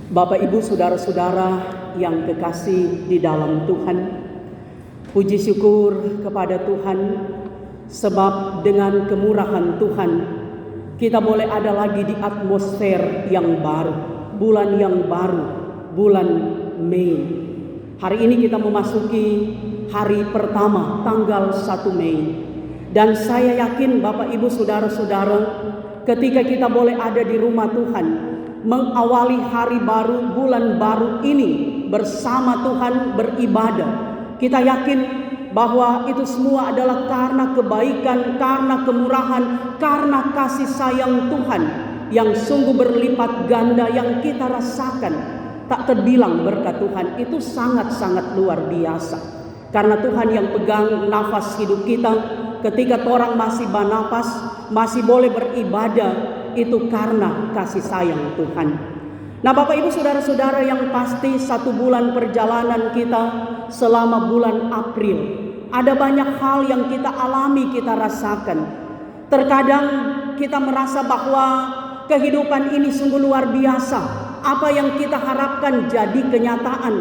Bapak, Ibu, saudara-saudara yang kekasih di dalam Tuhan, puji syukur kepada Tuhan, sebab dengan kemurahan Tuhan kita boleh ada lagi di atmosfer yang baru, bulan yang baru, bulan Mei. Hari ini kita memasuki hari pertama, tanggal 1 Mei. Dan saya yakin Bapak, Ibu, saudara-saudara, ketika kita boleh ada di rumah Tuhan, mengawali hari baru, bulan baru ini bersama Tuhan beribadah, kita yakin bahwa itu semua adalah karena kebaikan, karena kemurahan, karena kasih sayang Tuhan yang sungguh berlipat ganda yang kita rasakan. Tak terbilang berkat Tuhan itu sangat-sangat luar biasa. Karena Tuhan yang pegang nafas hidup kita, ketika orang masih bernapas, masih boleh beribadah, itu karena kasih sayang Tuhan. Nah, Bapak, Ibu, saudara-saudara yang pasti, satu bulan perjalanan kita selama bulan April, ada banyak hal yang kita alami, kita rasakan. Terkadang kita merasa bahwa kehidupan ini sungguh luar biasa. Apa yang kita harapkan jadi kenyataan,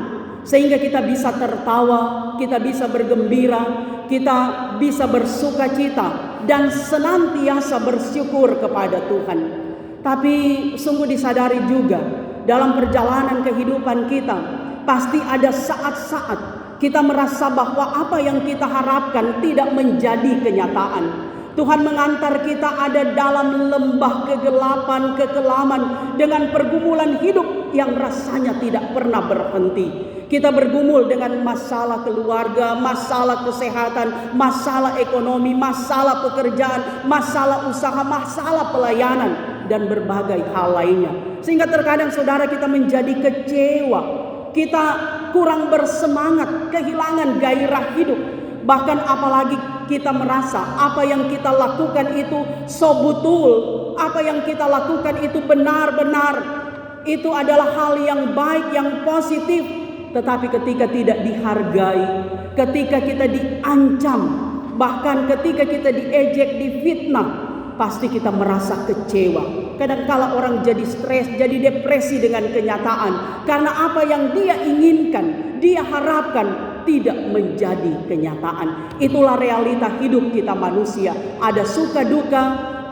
sehingga kita bisa tertawa, kita bisa bergembira, kita bisa bersuka cita dan senantiasa bersyukur kepada Tuhan. Tapi sungguh disadari juga dalam perjalanan kehidupan kita, pasti ada saat-saat kita merasa bahwa apa yang kita harapkan tidak menjadi kenyataan. Tuhan mengantar kita ada dalam lembah kegelapan, kekelaman dengan pergumulan hidup yang rasanya tidak pernah berhenti. Kita bergumul dengan masalah keluarga, masalah kesehatan, masalah ekonomi, masalah pekerjaan, masalah usaha, masalah pelayanan, dan berbagai hal lainnya. Sehingga terkadang saudara kita menjadi kecewa, kita kurang bersemangat, kehilangan gairah hidup. Bahkan apalagi kita merasa apa yang kita lakukan itu betul, apa yang kita lakukan itu benar-benar, itu adalah hal yang baik, yang positif. Tetapi ketika tidak dihargai, ketika kita diancam, bahkan ketika kita diejek, difitnah, pasti kita merasa kecewa. Kadang-kala orang jadi stres, jadi depresi dengan kenyataan, karena apa yang dia inginkan, dia harapkan tidak menjadi kenyataan. Itulah realita hidup kita manusia. Ada suka duka,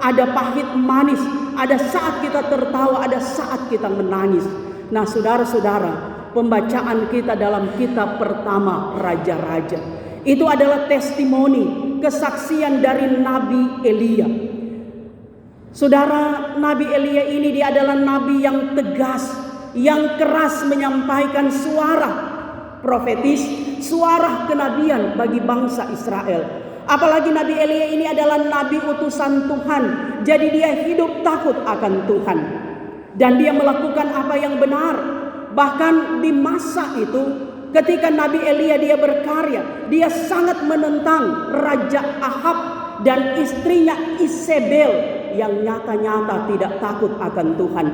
ada pahit manis, ada saat kita tertawa, ada saat kita menangis. Nah, saudara-saudara, pembacaan kita dalam kitab pertama Raja-Raja itu adalah testimoni, kesaksian dari Nabi Elia. Saudara, Nabi Elia ini dia adalah nabi yang tegas, yang keras menyampaikan suara profetis, suara kenabian bagi bangsa Israel. Apalagi Nabi Elia ini adalah nabi utusan Tuhan, jadi dia hidup takut akan Tuhan dan dia melakukan apa yang benar. Bahkan di masa itu, ketika Nabi Elia dia berkarya, dia sangat menentang Raja Ahab dan istrinya Isabel yang nyata-nyata tidak takut akan Tuhan.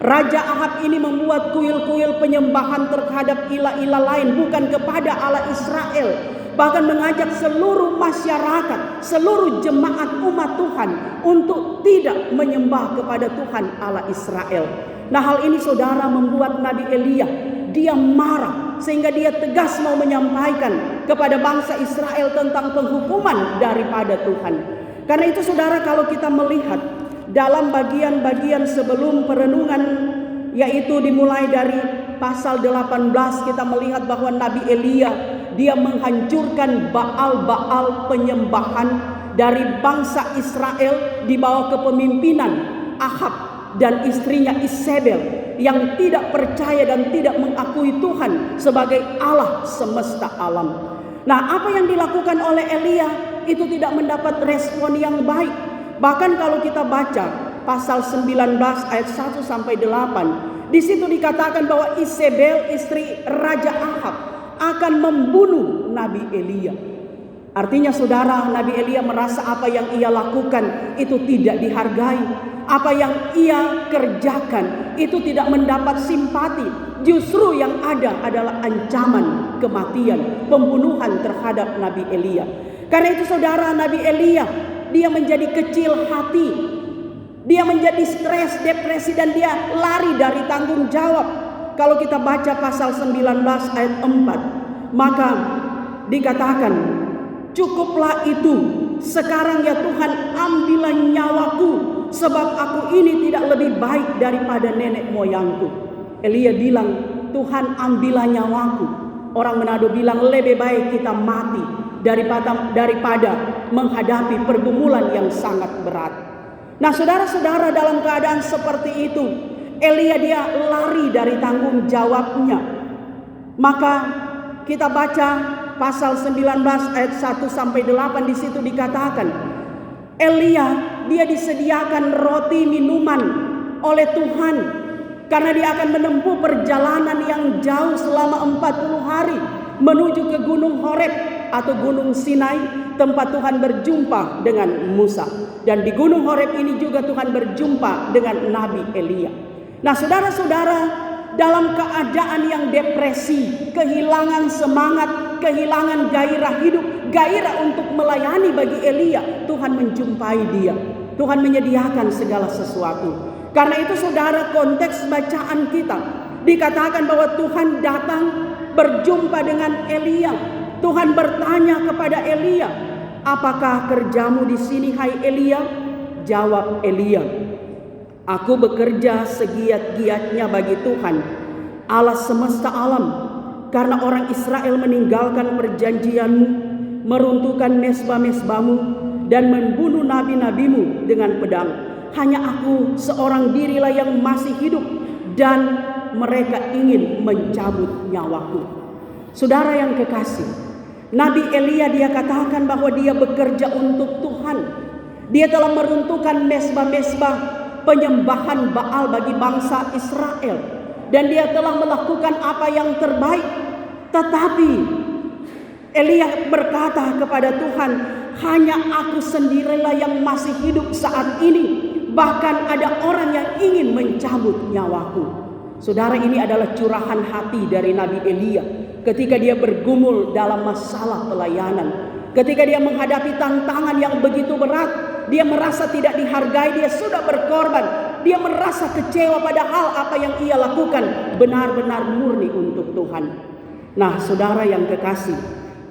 Raja Ahab ini membuat kuil-kuil penyembahan terhadap ilah-ilah lain, bukan kepada Allah Israel. Bahkan mengajak seluruh masyarakat, seluruh jemaat umat Tuhan untuk tidak menyembah kepada Tuhan Allah Israel. Nah, hal ini saudara membuat Nabi Elia dia marah, sehingga dia tegas mau menyampaikan kepada bangsa Israel tentang penghukuman daripada Tuhan. Karena itu saudara, kalau kita melihat dalam bagian-bagian sebelum perenungan, yaitu dimulai dari pasal 18, kita melihat bahwa Nabi Elia dia menghancurkan Baal-Baal penyembahan dari bangsa Israel di bawah kepemimpinan Ahab dan istrinya Isabel yang tidak percaya dan tidak mengakui Tuhan sebagai Allah semesta alam. Nah, apa yang dilakukan oleh Elia itu tidak mendapat respon yang baik. Bahkan kalau kita baca pasal 19 ayat 1 sampai 8, di situ dikatakan bahwa Isabel istri Raja Ahab akan membunuh Nabi Elia. Artinya saudara, Nabi Elia merasa apa yang ia lakukan itu tidak dihargai. Apa yang ia kerjakan itu tidak mendapat simpati. Justru yang ada adalah ancaman kematian, pembunuhan terhadap Nabi Elia. Karena itu saudara, Nabi Elia dia menjadi kecil hati. Dia menjadi stres, depresi, dan dia lari dari tanggung jawab. kalau kita baca pasal 19 ayat 4, maka dikatakan, cukuplah itu, sekarang ya Tuhan ambillah nyawaku, sebab aku ini tidak lebih baik daripada nenek moyangku. Elia bilang, Tuhan ambillah nyawaku. Orang Manado bilang, lebih baik kita mati daripada menghadapi pergumulan yang sangat berat. Nah saudara-saudara, dalam keadaan seperti itu, Elia dia lari dari tanggung jawabnya. Maka kita baca pasal 19 ayat 1 sampai 8, di situ dikatakan, Elia dia disediakan roti minuman oleh Tuhan karena dia akan menempuh perjalanan yang jauh selama 40 hari menuju ke Gunung Horeb atau Gunung Sinai, tempat Tuhan berjumpa dengan Musa. Dan di Gunung Horeb ini juga Tuhan berjumpa dengan Nabi Elia. Nah saudara-saudara, dalam keadaan yang depresi, kehilangan semangat, kehilangan gairah hidup, gairah untuk melayani bagi Elia, Tuhan menjumpai dia. Tuhan menyediakan segala sesuatu. Karena itu saudara, konteks bacaan kita dikatakan bahwa Tuhan datang berjumpa dengan Elia. Tuhan bertanya kepada Elia, apakah kerjamu di sini, hai Elia? Jawab Elia, aku bekerja segiat-giatnya bagi Tuhan, Allah semesta alam, karena orang Israel meninggalkan perjanjianmu, meruntuhkan mesbah-mesbahmu, dan membunuh nabi-nabimu dengan pedang. Hanya aku seorang dirilah yang masih hidup, dan mereka ingin mencabut nyawaku. Saudara yang kekasih, Nabi Elia dia katakan bahwa dia bekerja untuk Tuhan. Dia telah meruntuhkan mesbah-mesbah penyembahan Baal bagi bangsa Israel, dan dia telah melakukan apa yang terbaik. Tetapi Elia berkata kepada Tuhan, hanya aku sendirilah yang masih hidup saat ini. Bahkan ada orang yang ingin mencabut nyawaku. Saudara, ini adalah curahan hati dari Nabi Elia ketika dia bergumul dalam masalah pelayanan. Ketika dia menghadapi tantangan yang begitu berat, dia merasa tidak dihargai, dia sudah berkorban, dia merasa kecewa padahal apa yang ia lakukan benar-benar murni untuk Tuhan. Nah saudara yang kekasih,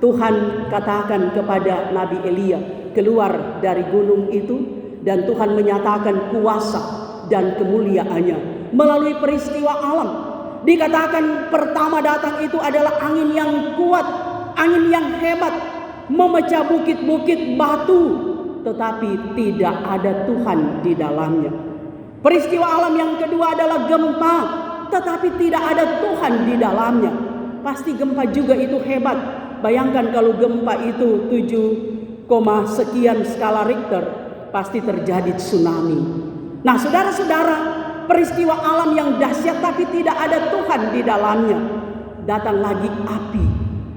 Tuhan katakan kepada Nabi Elia, keluar dari gunung itu, dan Tuhan menyatakan kuasa dan kemuliaannya melalui peristiwa alam. Dikatakan pertama datang itu adalah angin yang kuat, angin yang hebat, memecah bukit-bukit batu, tetapi tidak ada Tuhan di dalamnya. Peristiwa alam yang kedua adalah gempa, tetapi tidak ada Tuhan di dalamnya. Pasti gempa juga itu hebat. Bayangkan kalau gempa itu 7, sekian skala Richter, pasti terjadi tsunami. Nah saudara-saudara, peristiwa alam yang dahsyat tapi tidak ada Tuhan di dalamnya. Datang lagi api,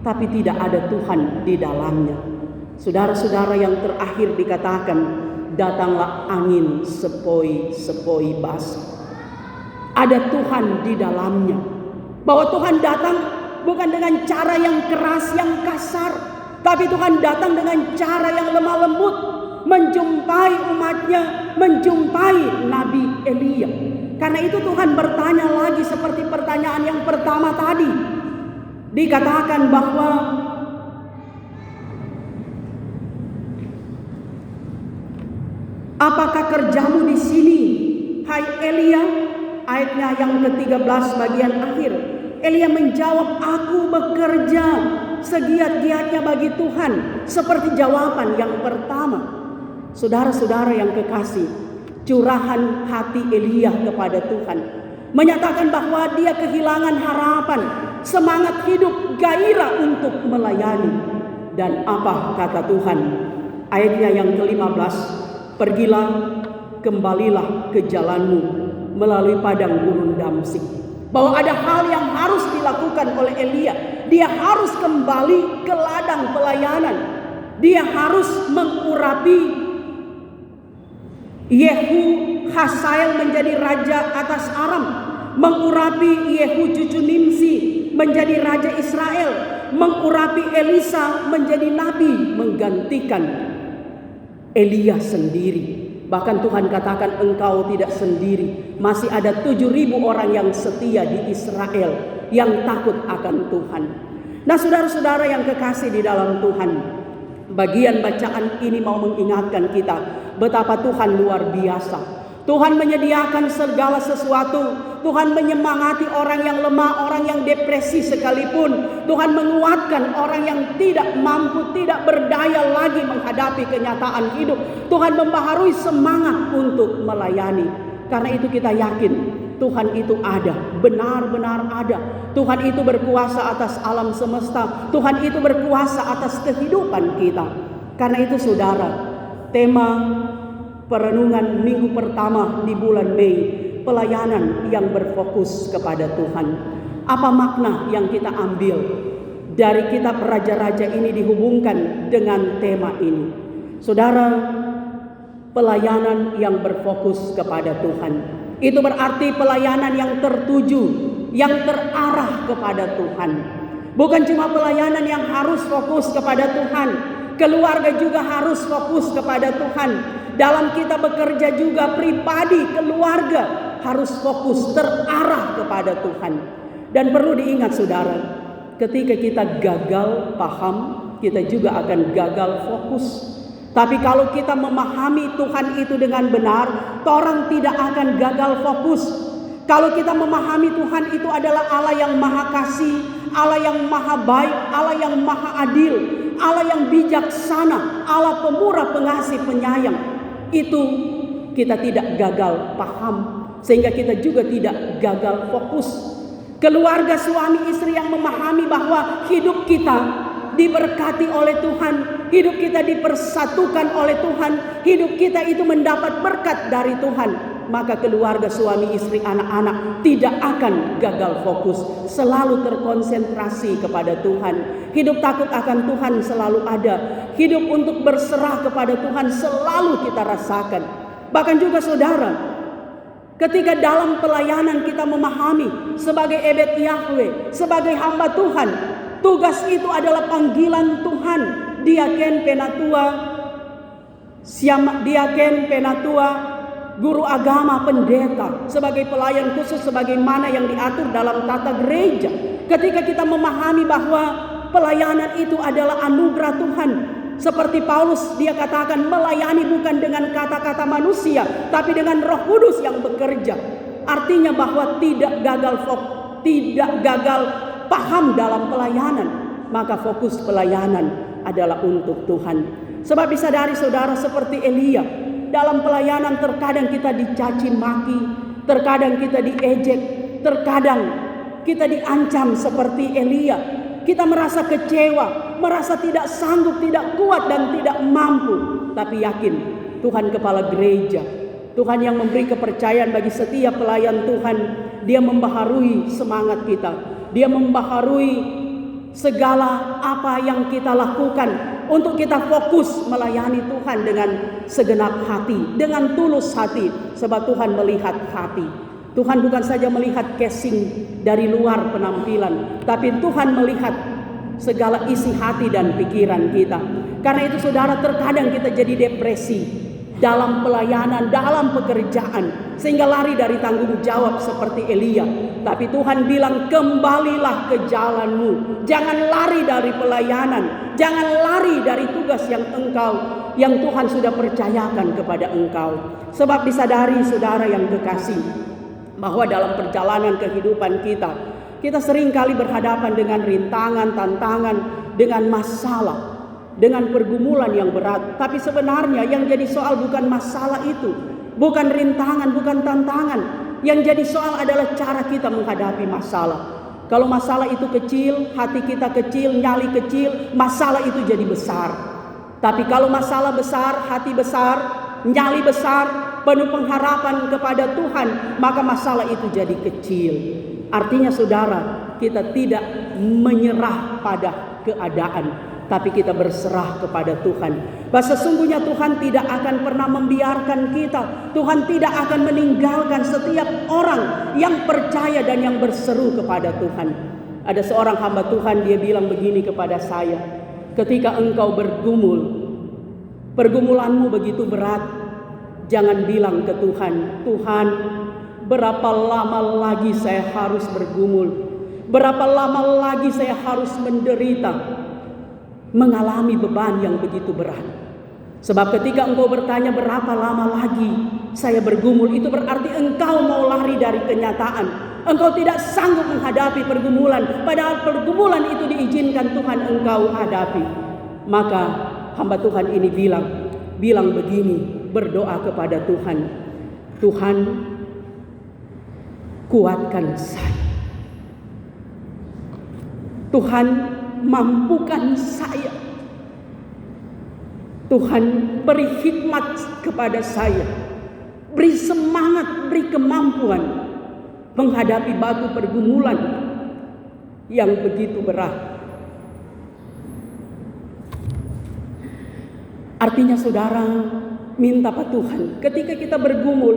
tapi tidak ada Tuhan di dalamnya. Saudara-saudara, yang terakhir dikatakan, datanglah angin sepoi-sepoi basah. Ada Tuhan di dalamnya. Bahwa Tuhan datang bukan dengan cara yang keras, yang kasar, tapi Tuhan datang dengan cara yang lemah lembut, menjumpai umatnya, menjumpai Nabi Elia. Karena itu Tuhan bertanya lagi seperti pertanyaan yang pertama tadi. Dikatakan bahwa apakah kerjamu di sini, hai Elia? Ayatnya yang ke-13 bagian akhir. Elia menjawab, aku bekerja segiat-giatnya bagi Tuhan. Seperti jawaban yang pertama. Saudara-saudara yang kekasih, curahan hati Elia kepada Tuhan menyatakan bahwa dia kehilangan harapan, semangat hidup, gairah untuk melayani. Dan apa kata Tuhan? Ayatnya yang ke-15, pergilah, kembalilah ke jalanmu melalui padang gurun Damsik. Bahwa ada hal yang harus dilakukan oleh Elia. Dia harus kembali ke ladang pelayanan. Dia harus mengurapi Yehu Hazael menjadi raja atas Aram, mengurapi Yehu cucu Nimsi menjadi raja Israel, mengurapi Elisa menjadi nabi menggantikan Elia sendiri. Bahkan Tuhan katakan, engkau tidak sendiri, masih ada 7.000 orang yang setia di Israel yang takut akan Tuhan. Nah, saudara-saudara yang kekasih di dalam Tuhan, bagian bacaan ini mau mengingatkan kita betapa Tuhan luar biasa. Tuhan menyediakan segala sesuatu. Tuhan menyemangati orang yang lemah, orang yang depresi sekalipun. Tuhan menguatkan orang yang tidak mampu, tidak berdaya lagi menghadapi kenyataan hidup. Tuhan membaharui semangat untuk melayani. Karena itu kita yakin Tuhan itu ada, benar-benar ada. Tuhan itu berkuasa atas alam semesta. Tuhan itu berkuasa atas kehidupan kita. Karena itu saudara, tema perenungan minggu pertama di bulan Mei, pelayanan yang berfokus kepada Tuhan. Apa makna yang kita ambil dari kitab Raja-Raja ini dihubungkan dengan tema ini? Saudara, pelayanan yang berfokus kepada Tuhan, itu berarti pelayanan yang tertuju, yang terarah kepada Tuhan. Bukan cuma pelayanan yang harus fokus kepada Tuhan, keluarga juga harus fokus kepada Tuhan. Dalam kita bekerja juga pribadi, keluarga harus fokus, terarah kepada Tuhan. Dan perlu diingat saudara, ketika kita gagal paham, kita juga akan gagal fokus. Tapi kalau kita memahami Tuhan itu dengan benar, orang tidak akan gagal fokus. Kalau kita memahami Tuhan itu adalah Allah yang maha kasih, Allah yang maha baik, Allah yang maha adil, Allah yang bijaksana, Allah pemurah, pengasih, penyayang, itu kita tidak gagal paham, sehingga kita juga tidak gagal fokus. Keluarga suami istri yang memahami bahwa hidup kita diberkati oleh Tuhan, hidup kita dipersatukan oleh Tuhan, hidup kita itu mendapat berkat dari Tuhan, maka keluarga suami istri anak-anak tidak akan gagal fokus, selalu terkonsentrasi kepada Tuhan. Hidup takut akan Tuhan selalu ada, hidup untuk berserah kepada Tuhan selalu kita rasakan. Bahkan juga saudara, ketika dalam pelayanan kita memahami sebagai ebed Yahweh, sebagai hamba Tuhan, tugas itu adalah panggilan Tuhan. Diaken, penatua, diaken, penatua, guru agama, pendeta, sebagai pelayan khusus sebagaimana yang diatur dalam tata gereja. Ketika kita memahami bahwa pelayanan itu adalah anugerah Tuhan, seperti Paulus, dia katakan melayani bukan dengan kata-kata manusia, tapi dengan Roh Kudus yang bekerja. Artinya bahwa tidak gagal paham dalam pelayanan, maka fokus pelayanan adalah untuk Tuhan. Sebab disadari saudara, seperti Elia, dalam pelayanan terkadang kita dicaci maki, terkadang kita diejek, terkadang kita diancam seperti Elia. Kita merasa kecewa, merasa tidak sanggup, tidak kuat dan tidak mampu. Tapi yakin Tuhan kepala gereja, Tuhan yang memberi kepercayaan bagi setiap pelayan Tuhan. Dia membaharui semangat kita, Dia membaharui segala apa yang kita lakukan untuk kita fokus melayani Tuhan dengan segenap hati, dengan tulus hati. Sebab Tuhan melihat hati. Tuhan bukan saja melihat casing dari luar penampilan, tapi Tuhan melihat segala isi hati dan pikiran kita. Karena itu saudara, terkadang kita jadi depresi dalam pelayanan, dalam pekerjaan, sehingga lari dari tanggung jawab seperti Elia. Tapi Tuhan bilang, kembalilah ke jalanmu, jangan lari dari pelayanan, jangan lari dari tugas yang Tuhan sudah percayakan kepada engkau. Sebab disadari saudara yang kekasih, bahwa dalam perjalanan kehidupan kita seringkali berhadapan dengan rintangan, tantangan, dengan masalah, dengan pergumulan yang berat. Tapi sebenarnya yang jadi soal bukan masalah itu, bukan rintangan, bukan tantangan. Yang jadi soal adalah cara kita menghadapi masalah. Kalau masalah itu kecil, hati kita kecil, nyali kecil, masalah itu jadi besar. Tapi kalau masalah besar, hati besar, nyali besar, penuh pengharapan kepada Tuhan, maka masalah itu jadi kecil. Artinya saudara, kita tidak menyerah pada keadaan, tapi kita berserah kepada Tuhan. Bahwa sesungguhnya Tuhan tidak akan pernah membiarkan kita. Tuhan tidak akan meninggalkan setiap orang yang percaya dan yang berseru kepada Tuhan. Ada seorang hamba Tuhan, dia bilang begini kepada saya, ketika engkau bergumul, pergumulanmu begitu berat, jangan bilang ke Tuhan, Tuhan berapa lama lagi saya harus bergumul, berapa lama lagi saya harus menderita, mengalami beban yang begitu berat. Sebab ketika engkau bertanya berapa lama lagi saya bergumul, itu berarti engkau mau lari dari kenyataan. Engkau tidak sanggup menghadapi pergumulan, padahal pergumulan itu diizinkan Tuhan engkau hadapi. Maka hamba Tuhan ini bilang begini, berdoa kepada Tuhan, Tuhan kuatkan saya, Tuhan mampukan saya, Tuhan beri hikmat kepada saya, beri semangat, beri kemampuan menghadapi batu pergumulan yang begitu berat. Artinya saudara, minta Pak Tuhan, ketika kita bergumul,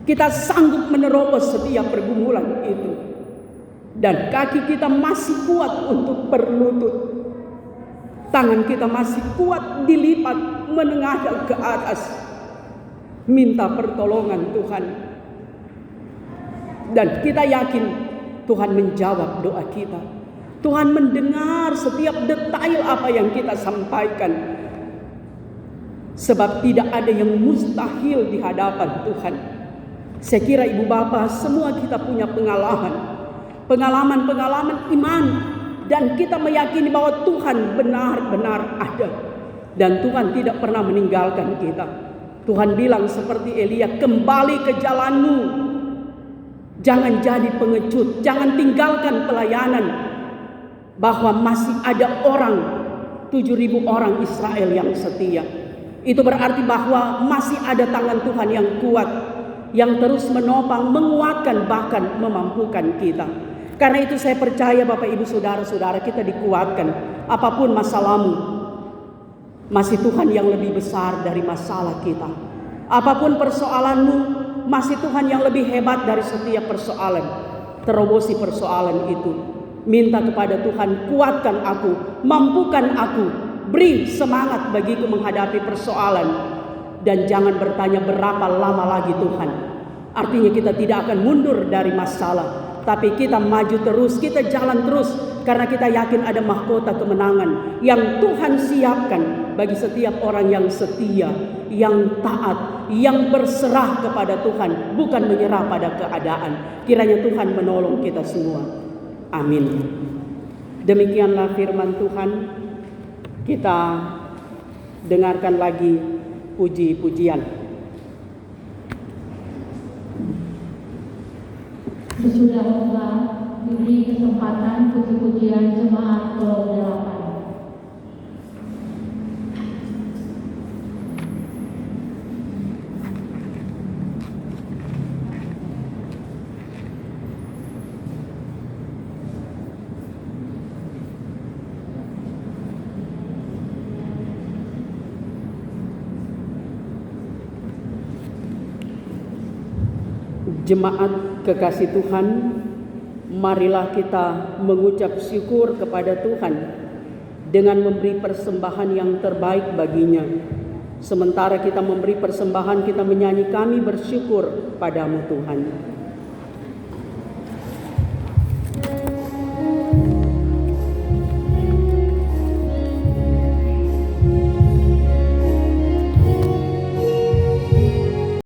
kita sanggup menerobos setiap pergumulan itu, dan kaki kita masih kuat untuk berlutut, tangan kita masih kuat dilipat menengadah ke atas, minta pertolongan Tuhan. Dan kita yakin Tuhan menjawab doa kita. Tuhan mendengar setiap detail apa yang kita sampaikan. Sebab tidak ada yang mustahil di hadapan Tuhan. Saya kira ibu bapak semua kita punya pengalaman iman. Dan kita meyakini bahwa Tuhan benar-benar ada. Dan Tuhan tidak pernah meninggalkan kita. Tuhan bilang seperti Elia, kembali ke jalanmu. Jangan jadi pengecut, jangan tinggalkan pelayanan. Bahwa masih ada 7.000 orang Israel yang setia. Itu berarti bahwa masih ada tangan Tuhan yang kuat, yang terus menopang, menguatkan, bahkan memampukan kita. Karena itu saya percaya Bapak Ibu Saudara-saudara, kita dikuatkan. Apapun masalahmu, masih Tuhan yang lebih besar dari masalah kita. Apapun persoalanmu, masih Tuhan yang lebih hebat dari setiap persoalan. Terobosi persoalan itu. Minta kepada Tuhan, kuatkan aku, mampukan aku, beri semangat bagiku menghadapi persoalan. Dan jangan bertanya berapa lama lagi Tuhan. Artinya kita tidak akan mundur dari masalah, tapi kita maju terus, kita jalan terus. Karena kita yakin ada mahkota kemenangan yang Tuhan siapkan bagi setiap orang yang setia, yang taat, yang berserah kepada Tuhan, bukan menyerah pada keadaan. Kiranya Tuhan menolong kita semua. Amin. Demikianlah firman Tuhan. Kita dengarkan lagi puji-pujian. Sesudah diberi kesempatan puji-pujian jemaat Pulau 8. Jemaat kekasih Tuhan, marilah kita mengucap syukur kepada Tuhan dengan memberi persembahan yang terbaik baginya. Sementara kita memberi persembahan, kita menyanyi, kami bersyukur padamu Tuhan.